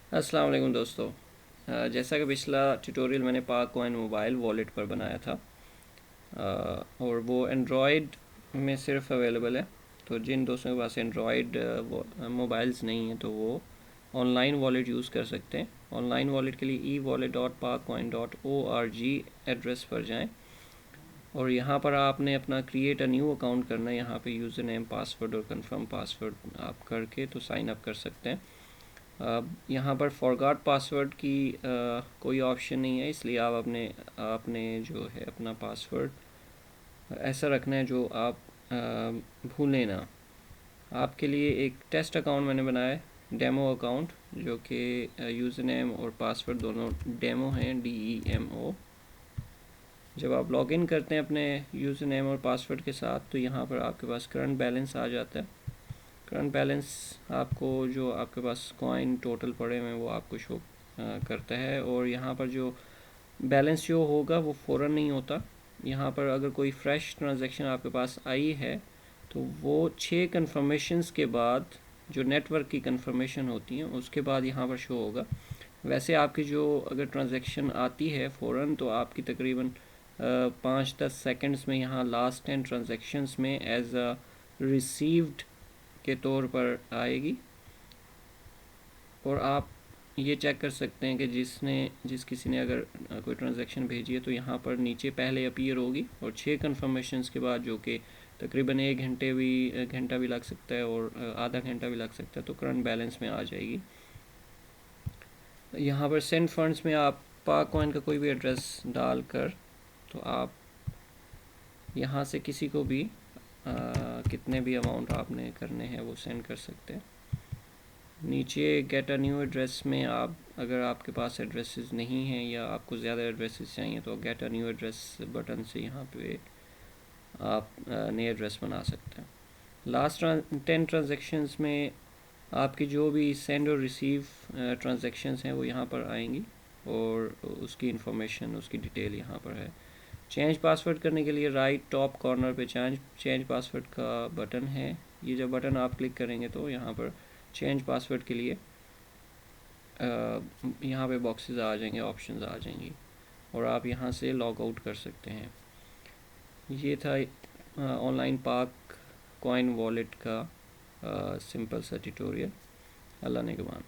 अस्सलाम वालेकुम दोस्तों। जैसा कि पिछला ट्यूटोरियल मैंने पाक कॉइन मोबाइल वॉलेट पर बनाया था, और वो एंड्रॉयड में सिर्फ अवेलेबल है। तो जिन दोस्तों के पास एंड्रॉयड मोबाइल्स नहीं हैं तो वो ऑनलाइन वॉलेट यूज़ कर सकते हैं। ऑनलाइन वॉलेट के लिए e-wallet.parkcoin.org एड्रेस पर जाएं और यहाँ पर आपने अपना क्रिएट अ न्यू अकाउंट करना है। यहाँ पे यूज़र नेम, पासवर्ड और कंफर्म पासवर्ड आप करके तो साइन अप कर सकते हैं। यहाँ पर फॉरगॉट पासवर्ड की कोई ऑप्शन नहीं है, इसलिए आप आपने जो है अपना पासवर्ड ऐसा रखना है जो आप भूलें ना। आपके लिए एक टेस्ट अकाउंट मैंने बनाया है, डेमो अकाउंट, जो कि यूज़र नेम और पासवर्ड दोनों डेमो हैं, DEMO। जब आप लॉगिन करते हैं अपने यूज़र नेम और पासवर्ड के साथ तो यहाँ पर आपके पास करंट बैलेंस आ जाता है। करंट बैलेंस आपको जो आपके पास कॉइन टोटल पड़े हुए हैं वो आपको शो करता है, और यहाँ पर जो बैलेंस शो होगा वो फ़ौरन नहीं होता। यहाँ पर अगर कोई फ्रेश ट्रांजैक्शन आपके पास आई है तो वो 6 कन्फर्मेशंस के बाद, जो नेटवर्क की कन्फर्मेशन होती हैं उसके बाद यहाँ पर शो होगा। वैसे आपकी जो अगर ट्रांजैक्शन आती है फ़ौरन तो आपकी तकरीबन 5-10 सेकंड्स में यहाँ लास्ट 10 ट्रांजैक्शंस में एज अ रिसीव्ड के तौर पर आएगी। और आप ये चेक कर सकते हैं कि जिस किसी ने अगर कोई ट्रांजैक्शन भेजी है तो यहाँ पर नीचे पहले अपीयर होगी, और 6 कन्फर्मेशंस के बाद, जो कि तकरीबन 1 घंटा भी लग सकता है और आधा घंटा भी लग सकता है, तो करंट बैलेंस में आ जाएगी। यहाँ पर सेंड फंड्स में आप पाक कॉइन का कोई भी एड्रेस डालकर तो आप यहाँ से किसी को भी कितने भी अमाउंट आपने करने हैं वो सेंड कर सकते हैं। नीचे गेट अ न्यू एड्रेस में आप, अगर आपके पास एड्रेसेस नहीं हैं या आपको ज़्यादा एड्रेसेस चाहिए तो get a new address button से यहाँ पे आप नए एड्रेस बना सकते हैं। लास्ट 10 ट्रांजेक्शन्स में आपकी जो भी सेंड और रिसीव ट्रांजेक्शन्स हैं वो यहाँ पर आएंगी, और उसकी इंफॉर्मेशन, उसकी डिटेल यहाँ पर है। चेंज पासवर्ड करने के लिए राइट टॉप कॉर्नर पे चेंज पासवर्ड का बटन है। ये जब बटन आप क्लिक करेंगे तो यहाँ पर चेंज पासवर्ड के लिए यहाँ पे बॉक्सेस आ जाएंगे, ऑप्शंस आ जाएंगी, और आप यहाँ से लॉग आउट कर सकते हैं। ये था ऑनलाइन पाक कॉइन वॉलेट का सिंपल सा ट्यूटोरियल। अल्लाह ने के बाद।